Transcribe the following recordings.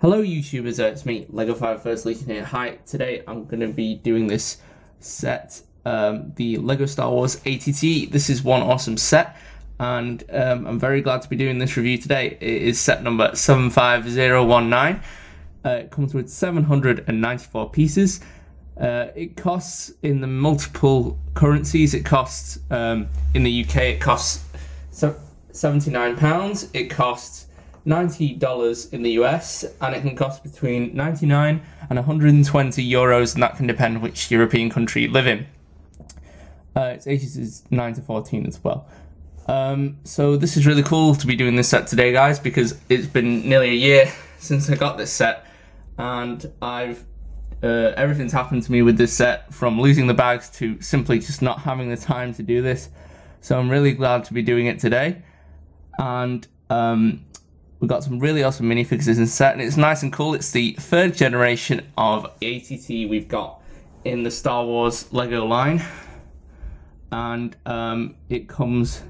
Hello YouTubers, it's me, Lego501stlegion here. Hi, today I'm going to be doing this set, the Lego Star Wars ATT. This is one awesome set, and I'm very glad to be doing this review today. It is set number 75019. It comes with 794 pieces. It costs in the multiple currencies. It costs, in the UK, it costs £79. It costs $90 in the US, and it can cost between 99 and 120 euros, and that can depend which European country you live in. Its ages is 9 to 14 as well. So this is really cool to be doing this set today, guys, because it's been nearly a year since I got this set, and everything's happened to me with this set, from losing the bags to simply just not having the time to do this. So I'm really glad to be doing it today, and we've got some really awesome minifigures in the set, and it's nice and cool. It's the third generation of ATT we've got in the Star Wars Lego line, and it comes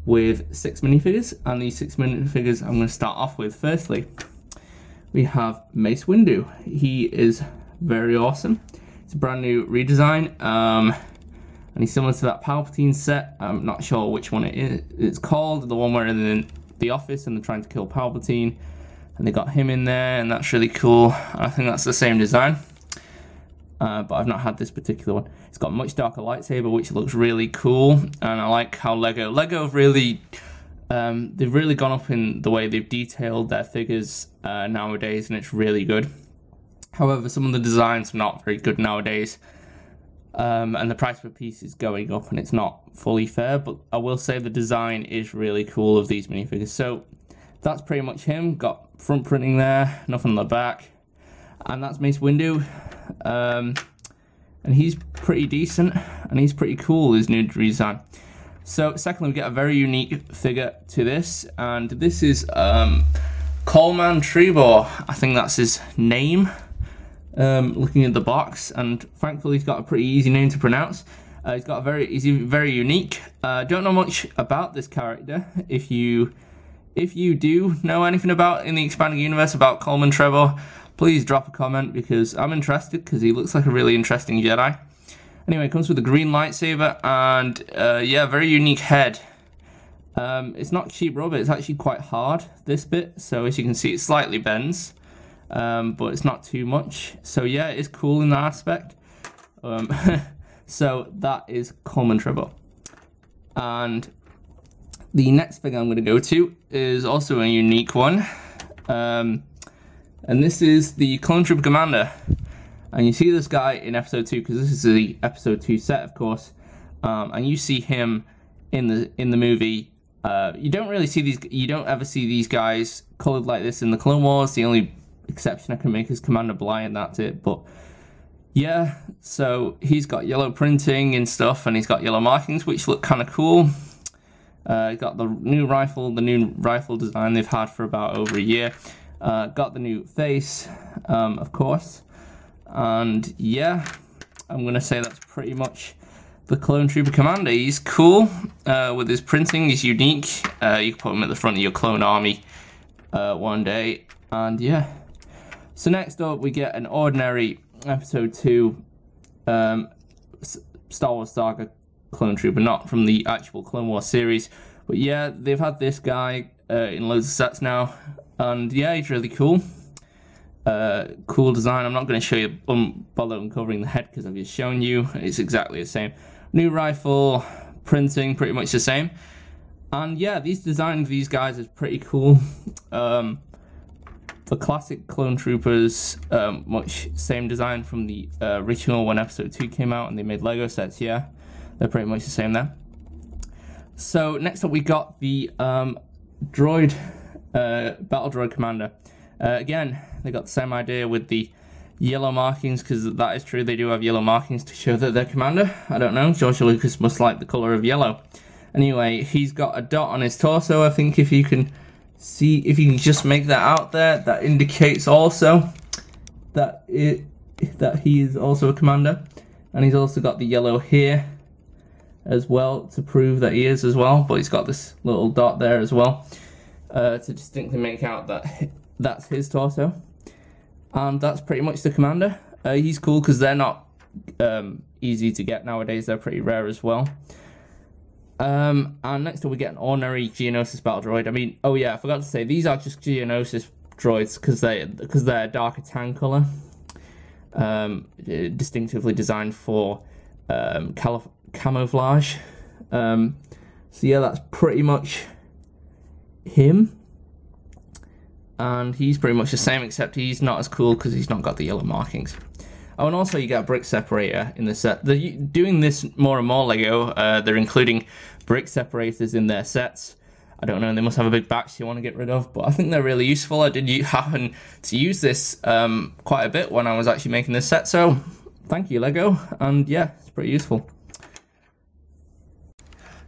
with 6 minifigures, and these 6 minifigures I'm going to start off with. Firstly, we have Mace Windu. He is very awesome. It's a brand new redesign, and he's similar to that Palpatine set. I'm not sure which one it is. It's called the one where in the office and they're trying to kill Palpatine, and they got him in there, and that's really cool. I think that's the same design, but I've not had this particular one. It's got a much darker lightsaber, which looks really cool, and I like how Lego have really they've really gone up in the way they've detailed their figures nowadays, and it's really good. However, some of the designs are not very good nowadays, and the price per piece is going up, and it's not fully fair, but I will say the design is really cool of these minifigures. So that's pretty much him. Got front printing there, nothing on the back, and that's Mace Windu, and he's pretty decent, and he's pretty cool, his new design. So secondly, we get a very unique figure to this, and this is Coleman Trebor. I think that's his name. Looking at the box, and thankfully he's got a pretty easy name to pronounce. He's very unique. Don't know much about this character. If you do know anything about in the expanding universe about Coleman Trebor, please drop a comment, because I'm interested, because he looks like a really interesting Jedi. Anyway, it comes with a green lightsaber, and yeah, very unique head. It's not cheap rubber, it's actually quite hard, this bit, so as you can see it slightly bends. But it's not too much, so yeah, it's cool in that aspect. So that is Coleman Trebor. And the next thing I'm going to go to is also a unique one, and this is the Clone Trooper Commander. And you see this guy in episode 2, because this is the episode 2 set, of course, and you see him in the movie. You don't ever see these guys colored like this in the Clone Wars. The only exception I can make is Commander Bly, and that's it. But yeah, so he's got yellow printing and stuff, and he's got yellow markings, which look kind of cool. He's got the new rifle design they've had for about over a year. Got the new face, of course, and yeah, I'm gonna say that's pretty much the Clone Trooper Commander. He's cool with his printing. He's unique. You can put him at the front of your clone army one day, and yeah. So next up, we get an ordinary episode 2 Star Wars Saga Clone Trooper, not from the actual Clone Wars series, but yeah, they've had this guy in loads of sets now, and yeah, he's really cool. Cool design. I'm not going to show you, bother uncovering the head, because I've just shown you. It's exactly the same. New rifle, printing, pretty much the same. And yeah, these designs of these guys is pretty cool. The classic Clone Troopers, much same design from the original when episode 2 came out and they made Lego sets. Yeah, they're pretty much the same there. So next up, we got the droid, battle droid commander. Again, they got the same idea with the yellow markings, because that is true, they do have yellow markings to show that they're commander. I don't know, George Lucas must like the color of yellow. Anyway, he's got a dot on his torso. I think if you can see, if you can just make that out there, that indicates also that he is also a commander. And he's also got the yellow here as well to prove that he is as well, but he's got this little dot there as well to distinctly make out that that's his torso. And that's pretty much the commander. He's cool because they're not easy to get nowadays. They're pretty rare as well. And next up we get an ordinary Geonosis battle droid. I mean, oh yeah, I forgot to say, these are just Geonosis droids because they're darker tan color, distinctively designed for camouflage. So yeah, that's pretty much him. And he's pretty much the same, except he's not as cool because he's not got the yellow markings. Oh, and also you get a brick separator in the set. They're doing this more and more, Lego. They're including brick separators in their sets. I don't know, they must have a big batch you want to get rid of, but I think they're really useful. I did happen to use this quite a bit when I was actually making this set, so thank you, Lego. And yeah, it's pretty useful.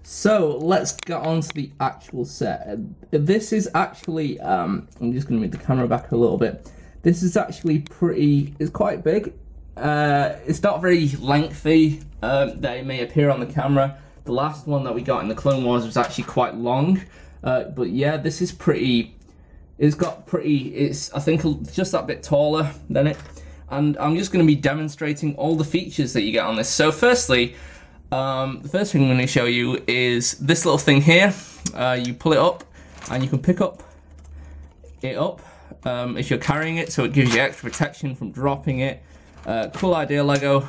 So let's get on to the actual set. This is actually, I'm just going to move the camera back a little bit. This is actually it's quite big. It's not very lengthy. They may appear on the camera. The last one that we got in the Clone Wars was actually quite long. But yeah, this is pretty, it's I think just that bit taller than it. And I'm just going to be demonstrating all the features that you get on this. So firstly, the first thing I'm going to show you is this little thing here. You pull it up and you can pick it up if you're carrying it, so it gives you extra protection from dropping it. Cool idea, Lego.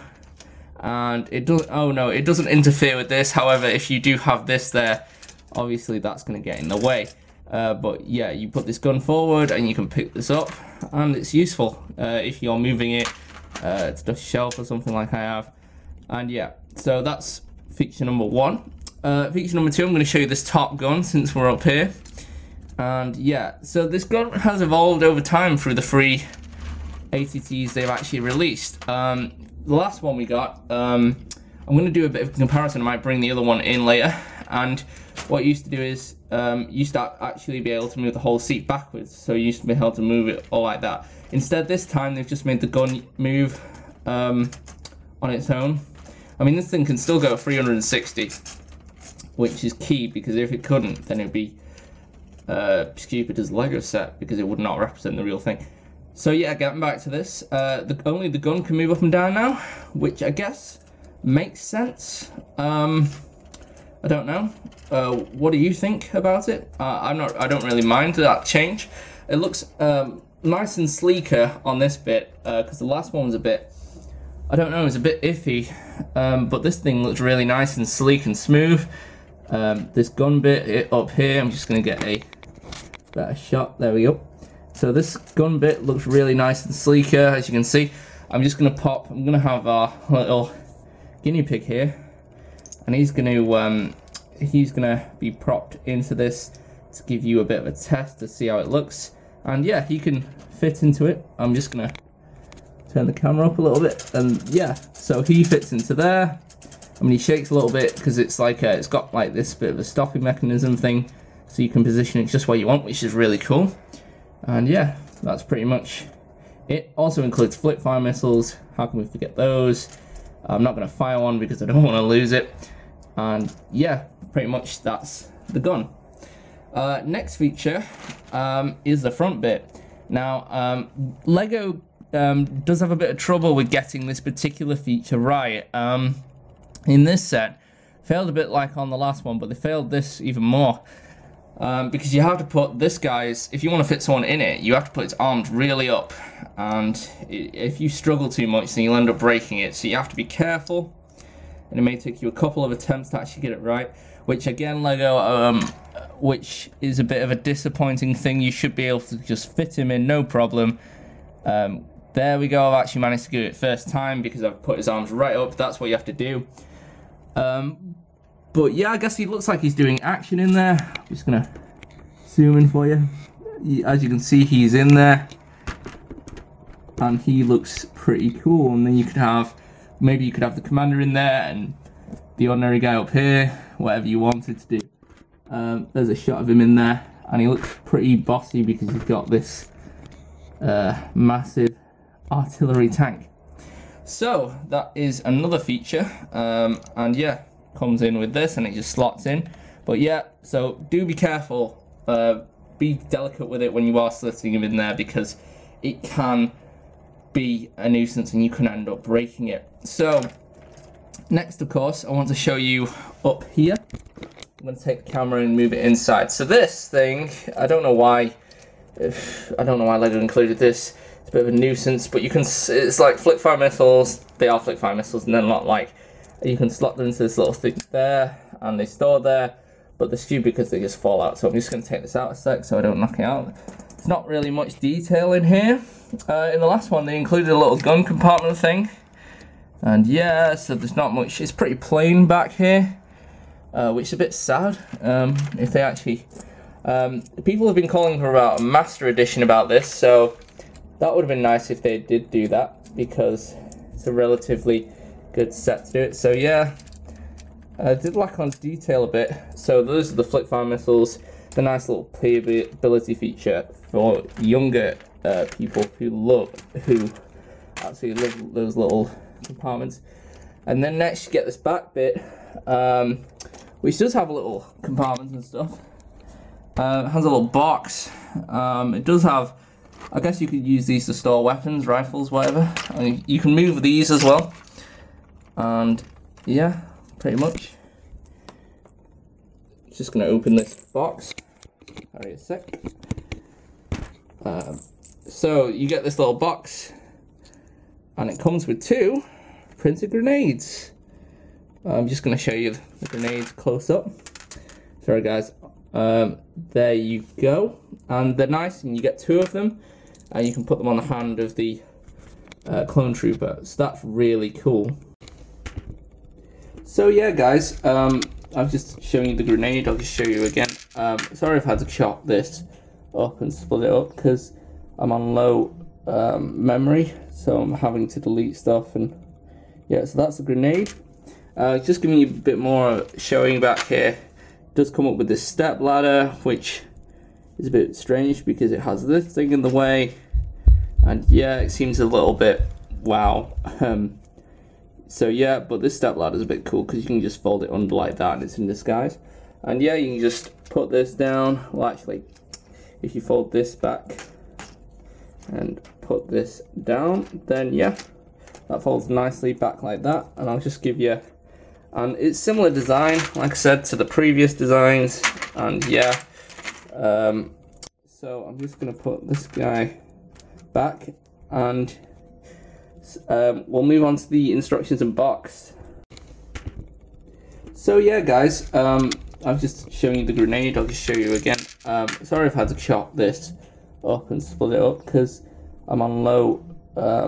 And it doesn't interfere with this. However, if you do have this there, obviously that's going to get in the way. But yeah, you put this gun forward and you can pick this up, and it's useful if you're moving it to the shelf or something like I have. And yeah, so that's feature number one. Feature number two, I'm going to show you this top gun since we're up here. And yeah, so this gun has evolved over time through the free ATTs they've actually released. The last one we got, I'm going to do a bit of comparison. I might bring the other one in later. And what you used to do is you used to actually be able to move the whole seat backwards. So you used to be able to move it all like that. Instead, this time they've just made the gun move on its own. I mean, this thing can still go 360, which is key, because if it couldn't, then it would be stupid as a Lego set, because it would not represent the real thing. So yeah, getting back to this, only the gun can move up and down now, which I guess makes sense. I don't know. What do you think about it? I don't really mind that change. It looks nice and sleeker on this bit, because the last one was a bit, I don't know, it was a bit iffy. But this thing looks really nice and sleek and smooth. This gun bit up here, I'm just going to get a better shot. There we go. So this gun bit looks really nice and sleeker, as you can see. I'm just going to have our little guinea pig here, and he's going to be propped into this to give you a bit of a test to see how it looks. And yeah, he can fit into it. I'm just going to turn the camera up a little bit, and yeah, so he fits into there. I mean, he shakes a little bit because it's like it's got like this bit of a stopping mechanism thing, so you can position it just where you want, which is really cool. And yeah, that's pretty much it. Also includes flip fire missiles. How can we forget those? I'm not going to fire one because I don't want to lose it. And yeah, pretty much that's the gun. Next feature is the front bit. Now, Lego does have a bit of trouble with getting this particular feature right. In this set, failed a bit like on the last one, but they failed this even more. Because you have to put this guy's, if you want to fit someone in it, you have to put its arms really up. And if you struggle too much, then you'll end up breaking it. So you have to be careful. And it may take you a couple of attempts to actually get it right. Which again, Lego, which is a bit of a disappointing thing. You should be able to just fit him in, no problem. There we go, I've actually managed to do it first time because I've put his arms right up. That's what you have to do. But yeah, I guess he looks like he's doing action in there. I'm just gonna zoom in for you. As you can see, he's in there. And he looks pretty cool. And then you could have, maybe you could have the commander in there and the ordinary guy up here, whatever you wanted to do. There's a shot of him in there, and he looks pretty bossy because he's got this massive artillery tank. So that is another feature, and yeah, comes in with this and it just slots in. But yeah, so do be careful, be delicate with it when you are slitting him in there, because it can be a nuisance and you can end up breaking it. So next, of course, I want to show you up here. I'm going to take the camera and move it inside. So this thing, I don't know why Lego included this. It's a bit of a nuisance, but you can, it's like flick fire missiles. They are flick fire missiles, and they're not like, you can slot them into this little thing there, and they store there, but they're stupid because they just fall out. So I'm just going to take this out a sec so I don't knock it out. There's not really much detail in here. In the last one, they included a little gun compartment thing. And yeah, so there's not much. It's pretty plain back here, which is a bit sad. If they actually, people have been calling for about a master edition about this, so that would have been nice if they did do that, because it's a relatively good set to do it. So yeah, I did lack on detail a bit. So those are the flick fire missiles, the nice little playability feature for younger people who actually love those little compartments. And then next you get this back bit, which does have a little compartments and stuff. It has a little box. It does have, I guess you could use these to store weapons, rifles, whatever. I mean, you can move these as well. And yeah, pretty much. Just gonna open this box. Sorry a sec. So you get this little box, and it comes with 2 printed grenades. I'm just gonna show you the grenades close up. Sorry guys. There you go, and they're nice, and you get 2 of them, and you can put them on the hand of the clone trooper. So that's really cool. So yeah, guys, I've just shown you the grenade. I'll just show you again. Sorry I've had to chop this up and split it up because I'm on low memory, so I'm having to delete stuff. And yeah, so that's the grenade. Just giving you a bit more showing back here. It does come up with this step ladder, which is a bit strange because it has this thing in the way, and yeah, it seems a little bit wow. So yeah, but this step ladder is a bit cool because you can just fold it under like that and it's in disguise. And yeah, you can just put this down. Well, actually, if you fold this back and put this down, then yeah, that folds nicely back like that. And I'll just give you, and it's similar design, like I said, to the previous designs. And yeah, so I'm just gonna put this guy back, and we'll move on to the instructions and box. So yeah, guys, I've just shown you the grenade. I'll just show you again. Sorry I've had to chop this up and split it up because I'm on low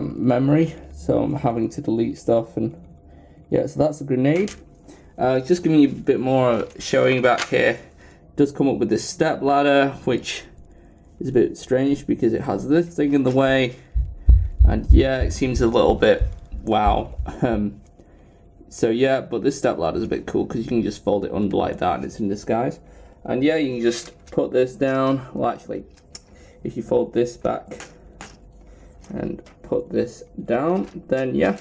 memory, so I'm having to delete stuff. And yeah, so that's the grenade. Just giving you a bit more showing back here. It does come up with this step ladder, which is a bit strange because it has this thing in the way. And yeah, it seems a little bit wow. So yeah, but this step ladder is a bit cool because you can just fold it under like that and it's in disguise. And yeah, you can just put this down. Well, actually, if you fold this back and put this down, then yeah,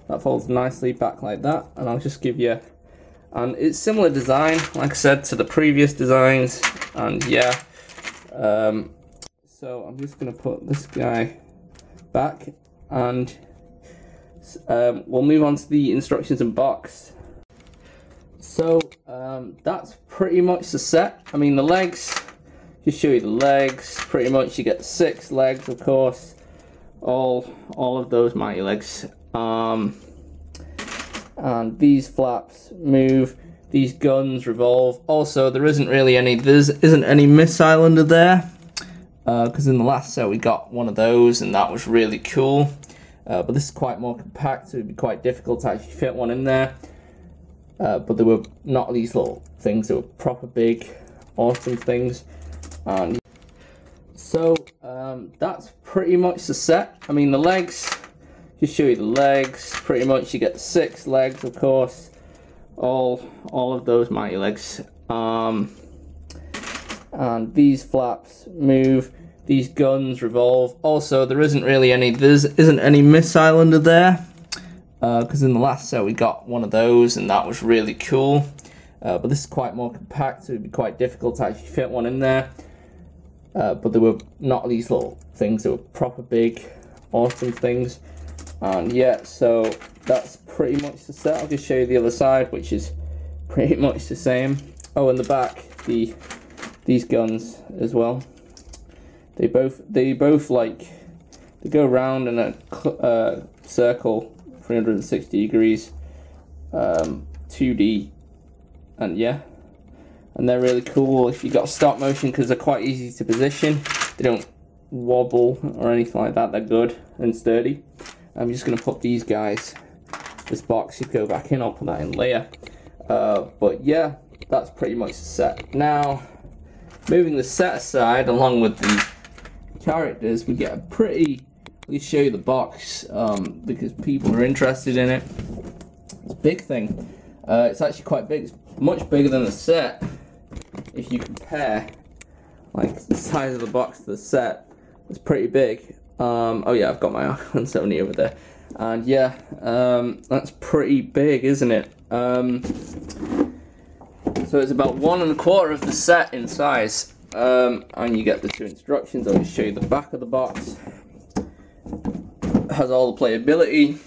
that folds nicely back like that. And I'll just give you, and it's similar design, like I said, to the previous designs. And yeah, so I'm just gonna put this guy back, and we'll move on to the instructions and box. So that's pretty much the set. I mean, the legs, just show you the legs. Pretty much you get 6 legs, of course, all of those mighty legs. And these flaps move, these guns revolve. Also, there isn't any missile under there, because in the last set we got one of those and that was really cool. But this is quite more compact, so it'd be quite difficult to actually fit one in there. But they were not these little things, they were proper big, awesome things. And so that's pretty much the set. I mean, the legs, just show you the legs. Pretty much you get 6 legs, of course, all of those mighty legs. And these flaps move, these guns revolve. Also, there isn't any missile under there, because in the last set we got one of those and that was really cool. But this is quite more compact, so it'd be quite difficult to actually fit one in there. But they were not these little things, they were proper big, awesome things. And yeah, so that's pretty much the set. I'll just show you the other side, which is pretty much the same. Oh, in the back, these guns as well. They both like, they go around in a circle 360 degrees, 2D, and yeah, and they're really cool if you got stop motion because they're quite easy to position. They don't wobble or anything like that. They're good and sturdy. I'm just gonna put these guys, this box should go back in. I'll put that in later. But yeah, that's pretty much the set. Now, moving the set aside, along with the characters, we get a pretty, let me show you the box, because people are interested in it. It's a big thing. It's actually quite big. It's much bigger than the set. If you compare like the size of the box to the set, it's pretty big. Oh yeah, I've got my R170 over there. And yeah, that's pretty big, isn't it? So it's about 1 1/4 of the set in size. And you get the 2 instructions. I'll just show you the back of the box. It has all the playability,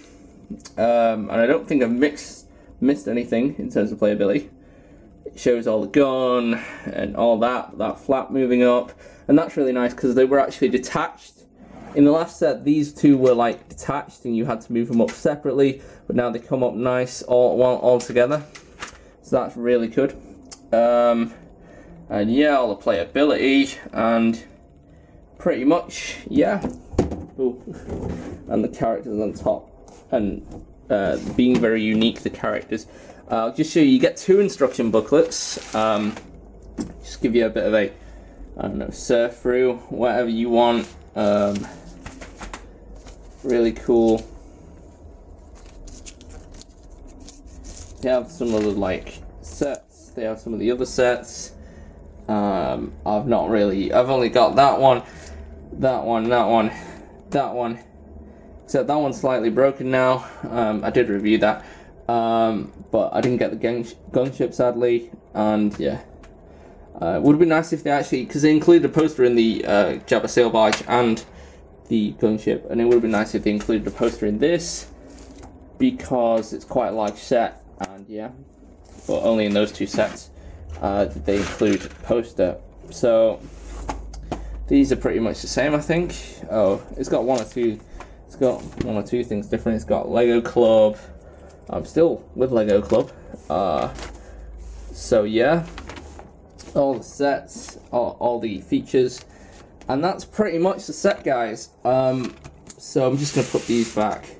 and I don't think I've missed anything in terms of playability. It shows all the gun and all that flap moving up, and that's really nice because they were actually detached. In the last set, these two were like detached and you had to move them up separately, but now they come up nice all together. So that's really good. And yeah, all the playability, and pretty much, yeah. Ooh. And the characters on top, and being very unique, the characters. I'll just show you, you get 2 instruction booklets. Just give you a bit of a, I don't know, surf through, whatever you want. Really cool. They have some other like sets, they have some of the other sets. I've only got that one, except that one's slightly broken now. I did review that, but I didn't get the gunship sadly, and yeah. It would have been nice if they actually, because they included a poster in the Jabba sail barge and the gunship, and it would have been nice if they included a poster in this, because it's quite a large set, and yeah, but only in those 2 sets did they include a poster. So these are pretty much the same, I think. Oh, it's got one or two things different. It's got Lego Club. I'm still with Lego Club. So yeah, all the sets, all the features, and that's pretty much the set, guys. So I'm just gonna put these back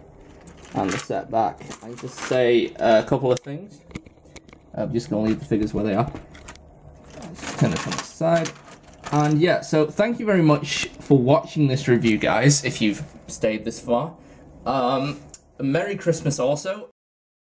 and the set back and just say a couple of things. I'm just gonna leave the figures where they are. Just turn this on the side. And yeah, so thank you very much for watching this review, guys, if you've stayed this far. Merry Christmas also.